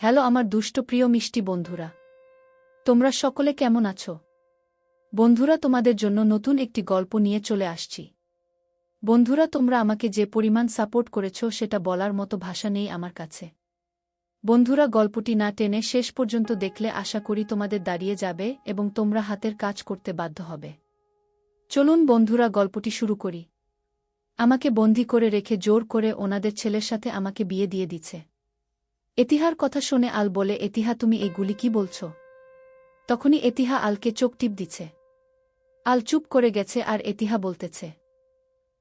Hello আমার দুষ্ট প্রিয় মিষ্টি বন্ধুরা, তোমরা সকলে কেমন আছো? বন্ধুরা, তোমাদের জন্য নতুন একটি গল্প নিয়ে চলে আসছি। বন্ধুরা, তোমরা আমাকে যে পরিমাণ সাপোর্ট করেছো সেটা বলার মতো ভাষা নেই আমার কাছে। বন্ধুরা, গল্পটি না টেনে শেষ পর্যন্ত দেখলে আশা করি তোমাদের দাঁড়িয়ে যাবে এবং তোমরা হাতের কাজ করতে বাধ্য হবে। চলুন বন্ধুরা, গল্পটি শুরু করি। আমাকে বন্দী করে রেখে জোর করে ওনাদের ছেলের সাথে আমাকে বিয়ে দিয়ে দিচ্ছে। এতিহার কথা শুনে আল বলে, এতিহা তুমি এইগুলি কি বলছো? তখনই এতিহা আলকে চোখ টিপ দিচ্ছে। আল চুপ করে গেছে আর এতিহা বলতেছে,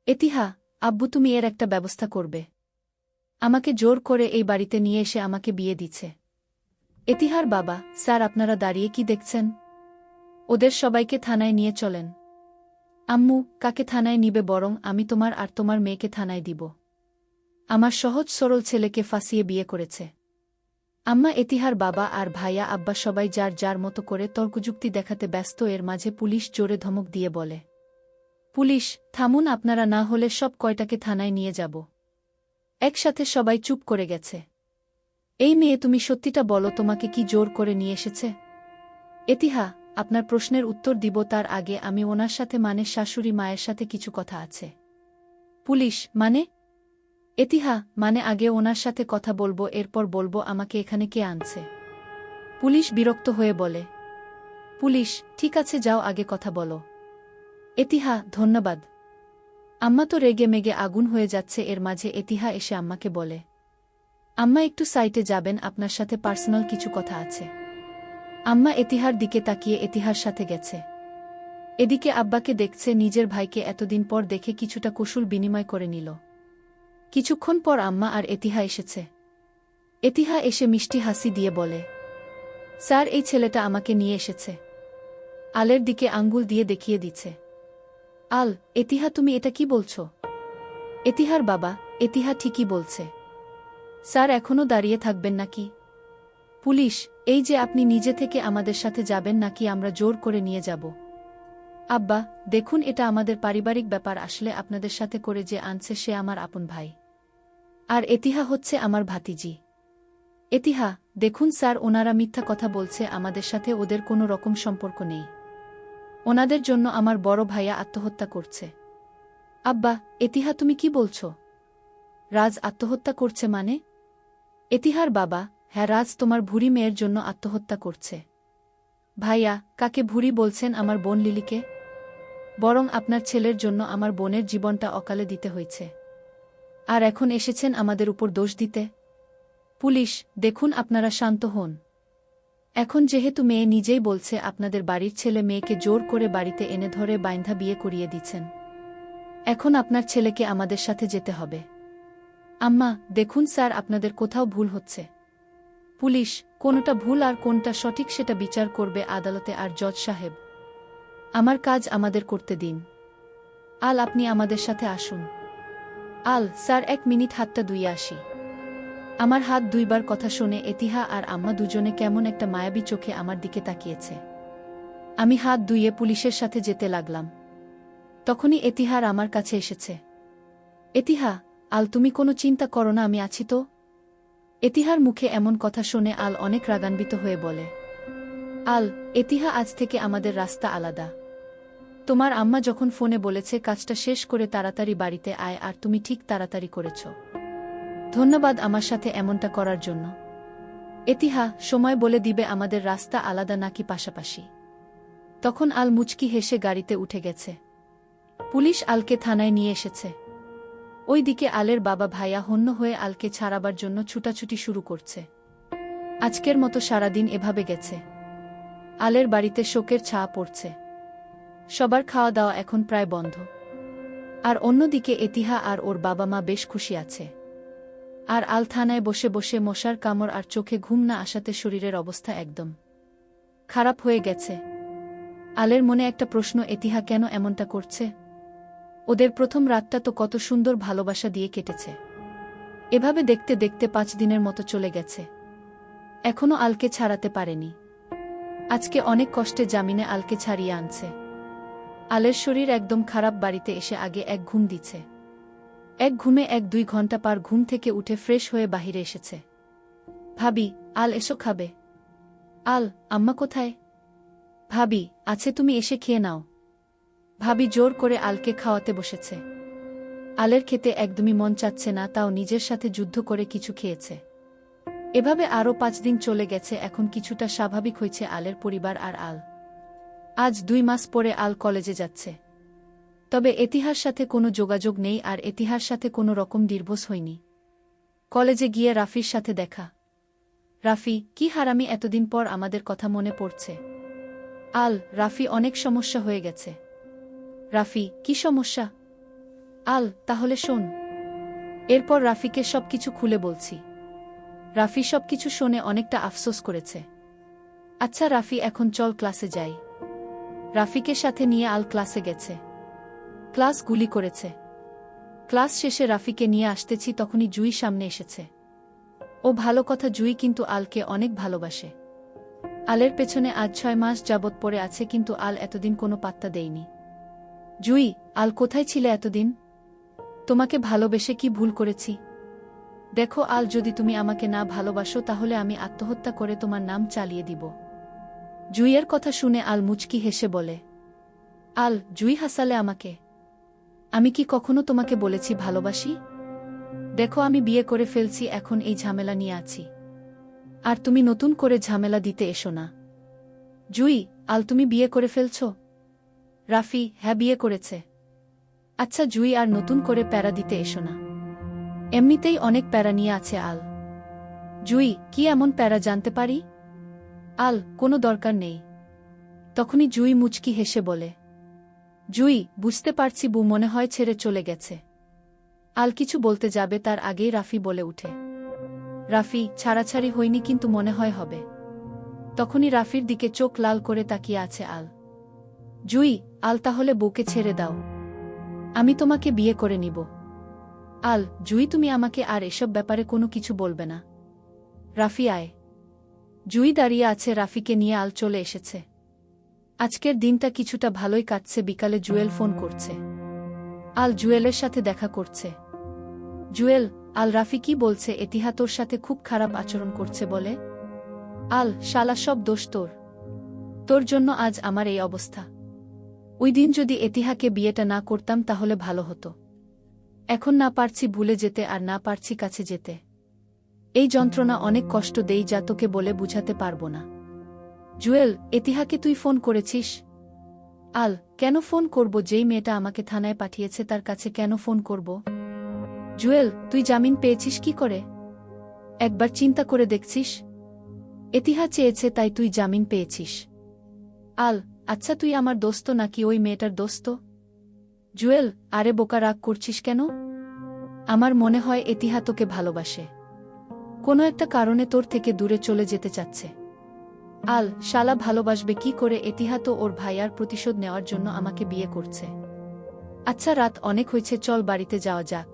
এতিহা, আব্বু তুমি এর একটা ব্যবস্থা করবে। আমাকে জোর করে এই বাড়িতে নিয়ে এসে আমাকে বিয়ে দিচ্ছে। এতিহার বাবা, স্যার আপনারা দাঁড়িয়ে কি দেখছেন? ওদের সবাইকে থানায় নিয়ে চলেন। আম্মু, কাকে থানায় নিবে? বরং আমি তোমার আর তোমার মেয়েকে থানায় দিব। আমার সহজ সরল ছেলেকে ফাঁসিয়ে বিয়ে করেছে। আম্মা, এতিহার বাবা আর ভাইয়া আব্বা সবাই যার যার মতো করে তর্কযুক্তি দেখাতে ব্যস্ত। এর মাঝে পুলিশ জোরে ধমক দিয়ে বলে, পুলিশ, থামুন, আপনারা না হলে সব কয়টাকে থানায় নিয়ে যাব। একসাথে সবাই চুপ করে গেছে। এই মেয়ে, তুমি সত্যিটা বলো, তোমাকে কি জোর করে নিয়ে এসেছে? এতিহা, আপনার প্রশ্নের উত্তর দিব তার আগে আমি ওনার সাথে, মানে শাশুড়ি মায়ের সাথে কিছু কথা আছে। পুলিশ, মানে? এতিহা, মানে আগে ওনার সাথে কথা বলবো, এরপর বলবো আমাকে এখানে কে আনছে। পুলিশ বিরক্ত হয়ে বলে, পুলিশ, ঠিক আছে যাও, আগে কথা বলো। এতিহা, ধন্যবাদ। আম্মা তো রেগে মেগে আগুন হয়ে যাচ্ছে। এর মাঝে এতিহা এসে আম্মাকে বলে, আম্মা একটু সাইটে যাবেন, আপনার সাথে পার্সোনাল কিছু কথা আছে। আম্মা এতিহার দিকে তাকিয়ে এতিহার সাথে গেছে। এদিকে আব্বাকে দেখছে, নিজের ভাইকে এতদিন পর দেখে কিছুটা কুশল বিনিময় করে নিল। কিছুক্ষণ পর আম্মা আর এতিহা এসেছে। এতিহা এসে মিষ্টি হাসি দিয়ে বলে, স্যার, এই ছেলেটা আমাকে নিয়ে এসেছে। আলের দিকে আঙ্গুল দিয়ে দেখিয়ে দিচ্ছে। আল, এতিহা তুমি এটা কি বলছো? এতিহার বাবা, এতিহা ঠিকই বলছে। স্যার, এখনও দাঁড়িয়ে থাকবেন নাকি? পুলিশ, এই যে আপনি নিজে থেকে আমাদের সাথে যাবেন নাকি আমরা জোর করে নিয়ে যাব? আব্বা, দেখুন, এটা আমাদের পারিবারিক ব্যাপার, আসলে আপনাদের সাথে করে যে আনছে সে আমার আপন ভাই। আর এতিহা হচ্ছে আমার ভাতিজি। এতিহা, দেখুন স্যার, ওনারা মিথ্যা কথা বলছে, আমাদের সাথে ওদের কোনো রকম সম্পর্ক নেই। ওনাদের জন্য আমার বড় ভাইয়া আত্মহত্যা করছে। আব্বা, এতিহা তুমি কি বলছো? রাজ আত্মহত্যা করছে মানে? এতিহার বাবা, হ্যাঁ, রাজ তোমার ভুরি মেয়ের জন্য আত্মহত্যা করছে। ভাইয়া, কাকে ভুরি বলছেন? আমার বোন লিলিকে? বরং আপনার ছেলের জন্য আমার বোনের জীবনটা অকালে দিতে হয়েছে। আর এখন এসেছেন আমাদের উপর দোষ দিতে? পুলিশ, দেখুন, আপনারা শান্ত হন। এখন যেহেতু মেয়ে নিজেই বলছে আপনাদের বাড়ির ছেলে মেয়েকে জোর করে বাড়িতে এনে ধরে বাইন্ধা বিয়ে করিয়ে দিচ্ছেন, এখন আপনার ছেলেকে আমাদের সাথে যেতে হবে। আম্মা, দেখুন স্যার, আপনাদের কোথাও ভুল হচ্ছে। পুলিশ, কোনটা ভুল আর কোনটা সঠিক সেটা বিচার করবে আদালতে আর জজ সাহেব। আমার কাজ আমাদের করতে দিন। আল, আপনি আমাদের সাথে আসুন। আল, স্যার, 1 মিনিট, হাতটা ধুয়ে আসি। আমার হাত দুইবার কথা শুনে এতিহা আর আম্মা দুজনে কেমন একটা মায়াবী চোখে আমার দিকে তাকিয়েছে। আমি হাত ধুয়ে পুলিশের সাথে যেতে লাগলাম। তখনই এতিহার আমার কাছে এসেছে। এতিহা, আল, তুমি কোনো চিন্তা করো না, আমি আছি তো। এতিহার মুখে এমন কথা শুনে আল অনেক রাগান্বিত হয়ে বলে, আল, এতিহা, আজ থেকে আমাদের রাস্তা আলাদা। তোমার আম্মা যখন ফোনে বলেছে কাজটা শেষ করে তাড়াতাড়ি বাড়িতে আয়, আর তুমি ঠিক তাড়াতাড়ি করেছ। ধন্যবাদ আমার সাথে এমনটা করার জন্য। এতিহা, সময় বলে দিবে আমাদের রাস্তা আলাদা নাকি পাশাপাশি। তখন আল মুচকি হেসে গাড়িতে উঠে গেছে। পুলিশ আলকে থানায় নিয়ে এসেছে। ওই দিকে আলের বাবা ভাইয়া হন্য হয়ে আলকে ছাড়াবার জন্য ছুটাছুটি শুরু করছে। আজকের মতো সারাদিন এভাবে গেছে। আলের বাড়িতে শোকের ছায়া পড়ছে। সবার খাওয়া দাওয়া এখন প্রায় বন্ধ। আর অন্যদিকে এতিহা আর ওর বাবা মা বেশ খুশি আছে। আর আল থানায় বসে বসে মশার কামড় আর চোখে ঘুম না আসাতে শরীরের অবস্থা একদম খারাপ হয়ে গেছে। আলের মনে একটা প্রশ্ন, এতিহা কেন এমনটা করছে? ওদের প্রথম রাতটা তো কত সুন্দর ভালোবাসা দিয়ে কেটেছে। এভাবে দেখতে দেখতে 5 দিনের মতো চলে গেছে। এখনো আলকে ছাড়াতে পারেনি। আজকে অনেক কষ্টে জামিনে আলকে ছাড়িয়ে আনছে। আলের শরীর একদম খারাপ। বাড়িতে এসে আগে এক ঘুম দিছে। এক ঘুমে 1-2 ঘন্টা পার ঘুম থেকে উঠে ফ্রেশ হয়ে বাহিরে এসেছে। ভাবি, আল এসো খাবে। আল, আম্মা কোথায়? ভাবি, আছে, তুমি এসে খেয়ে নাও। ভাবি জোর করে আলকে খাওয়াতে বসেছে। আলের খেতে একদমই মন চাচ্ছে না, তাও নিজের সাথে যুদ্ধ করে কিছু খেয়েছে। এভাবে আরও 5 দিন চলে গেছে। এখন কিছুটা স্বাভাবিক হয়েছে আলের পরিবার আর আল। আজ 2 মাস পরে আল কলেজে যাচ্ছে। তবে এতিহার সাথে কোনো যোগাযোগ নেই আর এতিহার সাথে কোনো রকম ডিভোর্স হয়নি। কলেজে গিয়ে রাফির সাথে দেখা। রাফি, কি হারামি, এতদিন পর আমাদের কথা মনে পড়ছে। আল, রাফি, অনেক সমস্যা হয়ে গেছে। রাফি, কি সমস্যা? আল, তাহলে শোন। এরপর রাফিকে সবকিছু খুলে বলছি। রাফি সবকিছু শুনে অনেকটা আফসোস করেছে। আচ্ছা রাফি, এখন চল ক্লাসে যাই। রাফিকে সাথে নিয়ে আল ক্লাসে গেছে। ক্লাস গুলি করেছে। ক্লাস শেষে রাফিকে নিয়ে আসতেছি, তখনই জুই সামনে এসেছে। ও ভালো কথা, জুই কিন্তু আলকে অনেক ভালোবাসে। আলের পেছনে আজ 6 মাস যাবৎ পড়ে আছে, কিন্তু আল এতদিন কোনো পাত্তা দেয়নি। জুই, আল কোথায় ছিলে এতদিন? তোমাকে ভালোবেসে কি ভুল করেছি? দেখো আল, যদি তুমি আমাকে না ভালোবাসো তাহলে আমি আত্মহত্যা করে তোমার নাম চালিয়ে দিব। জুইয়ের কথা শুনে আল মুচকি হেসে বলে। আল, জুই হাসালে আমাকে? আমি কি কখনো তোমাকে বলেছি ভালোবাসি? দেখো, আমি বিয়ে করে ফেলছি, এখন এই ঝামেলা নিয়ে আছি। আর তুমি নতুন করে ঝামেলা দিতে এসো না। জুই, আল তুমি বিয়ে করে ফেলছ? রাফি, হ্যাঁ, বিয়ে করেছে। আচ্ছা জুই, আর নতুন করে প্যারা দিতে এসো না। এমনিতেই অনেক প্যারা নিয়ে আছে আল। জুই, কি এমন প্যারা জানতে পারি? আল, কোনো দরকার নেই। তখনই জুই মুচকি হেসে বলে। জুই, বুঝতে পারছি বউ মনে হয় ছেড়ে চলে গেছে। আল কিছু বলতে যাবে তার আগেই রাফি বলে উঠে। রাফি, ছাড়াছাড়ি হয়নি, কিন্তু মনে হয় হবে। তখনই রাফির দিকে চোখ লাল করে তাকিয়ে আছে আল। জুই, আল তাহলে বউকে ছেড়ে দাও। আমি তোমাকে বিয়ে করে নিব। আল, জুই, তুমি আমাকে আর এসব ব্যাপারে কোনো কিছু বলবে না। রাফি আয়। জুই দাঁড়িয়ে আছে, রাফিকে নিয়ে আল চলে এসেছে। আজকের দিনটা কিছুটা ভালোই কাটছে। বিকালে জুয়েল ফোন করছে। আল জুয়েলের সাথে দেখা করছে। জুয়েল, আল, রাফি কি বলছে? এতিহা তোর সাথে খুব খারাপ আচরণ করছে বলে। আল, শালা, সব দোষ তোর। তোর জন্য আজ আমার এই অবস্থা। ওই দিন যদি এতিহাকে বিয়েটা না করতাম তাহলে ভালো হতো। এখন না পারছি ভুলে যেতে আর না পারছি কাছে যেতে। এই যন্ত্রণা অনেক কষ্ট দেই, যা তোকে বলে বুঝাতে পারবো না। জুয়েল, এতিহাকে তুই ফোন করেছিস? আল, কেন ফোন করব? যেই মেয়েটা আমাকে থানায় পাঠিয়েছে তার কাছে কেন ফোন করব? জুয়েল, তুই জামিন পেয়েছিস কি করে? একবার চিন্তা করে দেখছিস? এতিহা চেয়েছে তাই তুই জামিন পেয়েছিস। আল, আচ্ছা তুই আমার দোস্ত নাকি ওই মেয়েটার দোস্ত? জুয়েল, আরে বোকা, রাগ করছিস কেন? আমার মনে হয় এতিহা তোকে ভালোবাসে। কোনো একটা কারণে তোর থেকে দূরে চলে যেতে চাচ্ছে। আল, শালা, ভালোবাসবে কি করে? এতিহা তো ওর ভাইয়ার প্রতিশোধ নেওয়ার জন্য আমাকে বিয়ে করছে। আচ্ছা, রাত অনেক হয়েছে, চল বাড়িতে যাওয়া যাক।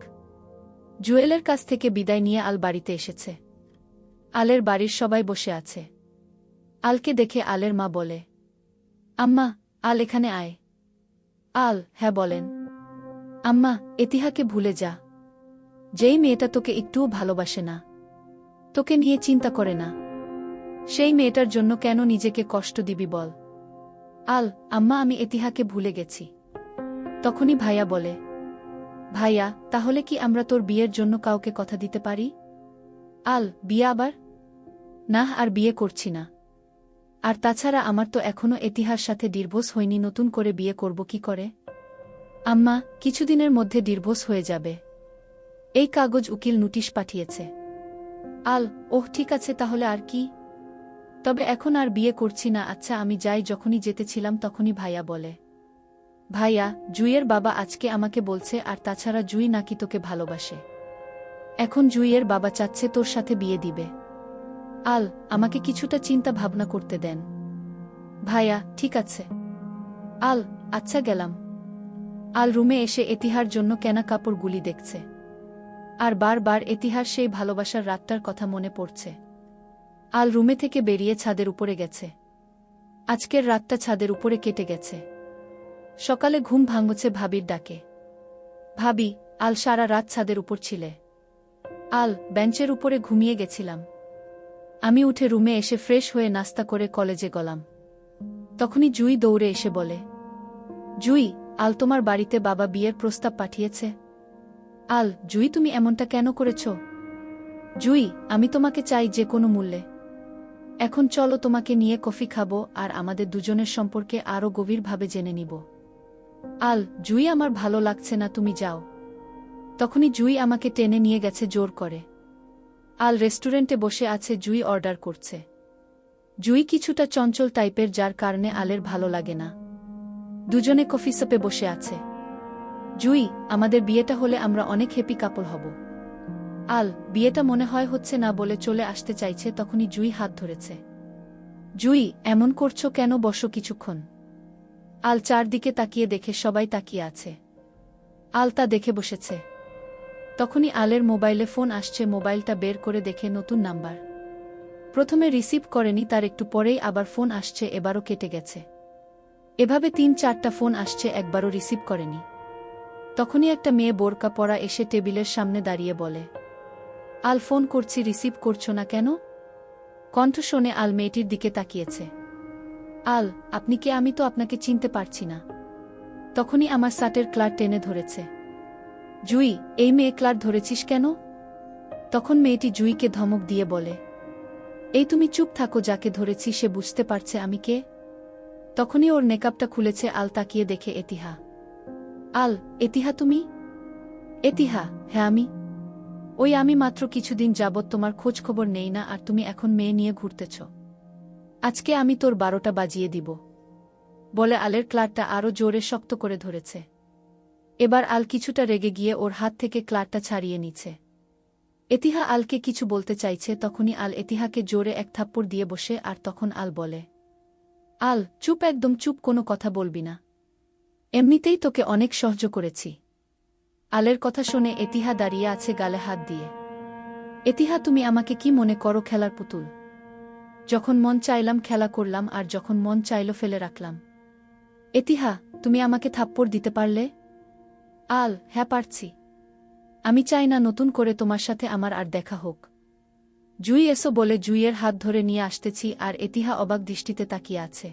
জুয়েলের কাছ থেকে বিদায় নিয়ে আল বাড়িতে এসেছে। আলের বাড়ির সবাই বসে আছে। আলকে দেখে আলের মা বলে, আম্মা, আল এখানে আয়। আল, হ্যাঁ বলেন। আম্মা, এতিহাকে ভুলে যা। যেই মেয়েটা তোকে একটুও ভালোবাসে না, তোকে নিয়ে চিন্তা করে না, সেই মেয়েটার জন্য কেন নিজেকে কষ্ট দিবি বল? আল, আম্মা, আমি এতিহাকে ভুলে গেছি। তখনই ভাইয়া বলে, ভাইয়া, তাহলে কি আমরা তোর বিয়ের জন্য কাউকে কথা দিতে পারি? আল, বিয়ে আবার? না, আর বিয়ে করছি না। আর তাছাড়া আমার তো এখনো এতিহার সাথে ডিভোর্স হয়নি, নতুন করে বিয়ে করব কি করে? আম্মা, কিছুদিনের মধ্যে ডিভোর্স হয়ে যাবে। এই কাগজ উকিল নোটিশ পাঠিয়েছে। আল, ওহ ঠিক আছে, তাহলে আর কি? তবে এখন আর বিয়ে করছি না। আচ্ছা আমি যাই। যখনই যেতেছিলাম তখনই ভাইয়া বলে, ভাইয়া, জুইয়ের বাবা আজকে আমাকে বলছে, আর তাছাড়া জুই নাকি তোকে ভালোবাসে। এখন জুইয়ের বাবা চাচ্ছে তোর সাথে বিয়ে দিবে। আল, আমাকে কিছুটা চিন্তা ভাবনা করতে দেন। ভাইয়া, ঠিক আছে। আল, আচ্ছা গেলাম। আল রুমে এসে এতিহার জন্য কেনা কাপড়গুলি দেখছে। আর বারবার এতিহার সেই ভালোবাসার রাতটার কথা মনে পড়ছে। আল রুমে থেকে বেরিয়ে ছাদের উপরে গেছে। আজকের রাতটা ছাদের উপরে কেটে গেছে। সকালে ঘুম ভাঙছে ভাবির ডাকে। ভাবি, আল সারা রাত ছাদের উপর ছিলে? আল, বেঞ্চের উপরে ঘুমিয়ে গেছিলাম। আমি উঠে রুমে এসে ফ্রেশ হয়ে নাস্তা করে কলেজে গেলাম। তখনই জুই দৌড়ে এসে বলে, জুই, আল তোমার বাড়িতে বাবা বিয়ের প্রস্তাব পাঠিয়েছে। আল, জুই তুমি এমনটা কেন করেছ? জুই, আমি তোমাকে চাই যে কোনো মূল্যে। এখন চলো তোমাকে নিয়ে কফি খাবো আর আমাদের দুজনের সম্পর্কে আরও গভীরভাবে জেনে নিব। আল, জুই আমার ভালো লাগছে না, তুমি যাও। তখনই জুই আমাকে টেনে নিয়ে গেছে জোর করে। আল রেস্টুরেন্টে বসে আছে, জুই অর্ডার করছে। জুই কিছুটা চঞ্চল টাইপের, যার কারণে আলের ভালো লাগে না। দুজনে কফি শপে বসে আছে। জুই, আমাদের বিয়েটা হলে আমরা অনেক হ্যাপি কাপল হব। আল, বিয়েটা মনে হয় হচ্ছে না বলে চলে আসতে চাইছে, তখনই জুই হাত ধরেছে। জুই, এমন করছো কেন, বসো কিছুক্ষণ। আল চারদিকে তাকিয়ে দেখে সবাই তাকিয়ে আছে। আল তা দেখে বসেছে। তখনই আলের মোবাইলে ফোন আসছে, মোবাইলটা বের করে দেখে নতুন নাম্বার। প্রথমে রিসিভ করেনি, তার একটু পরেই আবার ফোন আসছে, এবারও কেটে গেছে। এভাবে ৩-৪টা ফোন আসছে, একবারও রিসিভ করেনি। তখনই একটা মেয়ে বোরকা পরা এসে টেবিলের সামনে দাঁড়িয়ে বলে, আল ফোন করছি, রিসিভ করছো না কেন? কণ্ঠ শুনে আল মেয়েটির দিকে তাকিয়েছে। আল, আপনি কে? আমি তো আপনাকে চিনতে পারছি না। তখনই আমার শার্টের ক্লার টেনে ধরেছে। জুই, এই মেয়ে ক্লার ধরেছিস কেন? তখন মেয়েটি জুইকে ধমক দিয়ে বলে, এই তুমি চুপ থাকো, যাকে ধরেছি সে বুঝতে পারছে আমি কে। তখনই ওর মেকআপটা খুলেছে। আল তাকিয়ে দেখে এতিহা। আল, এতিহা তুমি? এতিহা, হ্যাঁ আমি। ওই আমি মাত্র কিছুদিন যাবৎ তোমার খোঁজ খবর নেই না, আর তুমি এখন মেয়ে নিয়ে ঘুরতেছ। আজকে আমি তোর 12টা বাজিয়ে দিব, বলে আলের ক্লারটা আরও জোরে শক্ত করে ধরেছে। এবার আল কিছুটা রেগে গিয়ে ওর হাত থেকে ক্লারটা ছাড়িয়ে নিচ্ছে। এতিহা আলকে কিছু বলতে চাইছে, তখনই আল এতিহাকে জোরে এক থাপ্পড় দিয়ে বসে। আর তখন আল বলে, আল চুপ, একদম চুপ, কোনো কথা বলবি না। এমনিতেই তোকে অনেক সাহায্য করেছি। আলের কথা শুনে এতিহা দাঁড়িয়ে আছে গালে হাত দিয়ে। এতিহা, তুমি আমাকে কি মনে করো, খেলার পুতুল? যখন মন চাইলাম খেলা করলাম, আর যখন মন চাইল ফেলে রাখলাম। এতিহা, তুমি আমাকে থাপ্পড় দিতে পারলে? আল, হ্যাঁ পারছি। আমি চাই না নতুন করে তোমার সাথে আমার আর দেখা হোক। জুই এসো বলে জুইয়ের হাত ধরে নিয়ে আসতেছি, আর এতিহা অবাক দৃষ্টিতে তাকিয়ে আছে।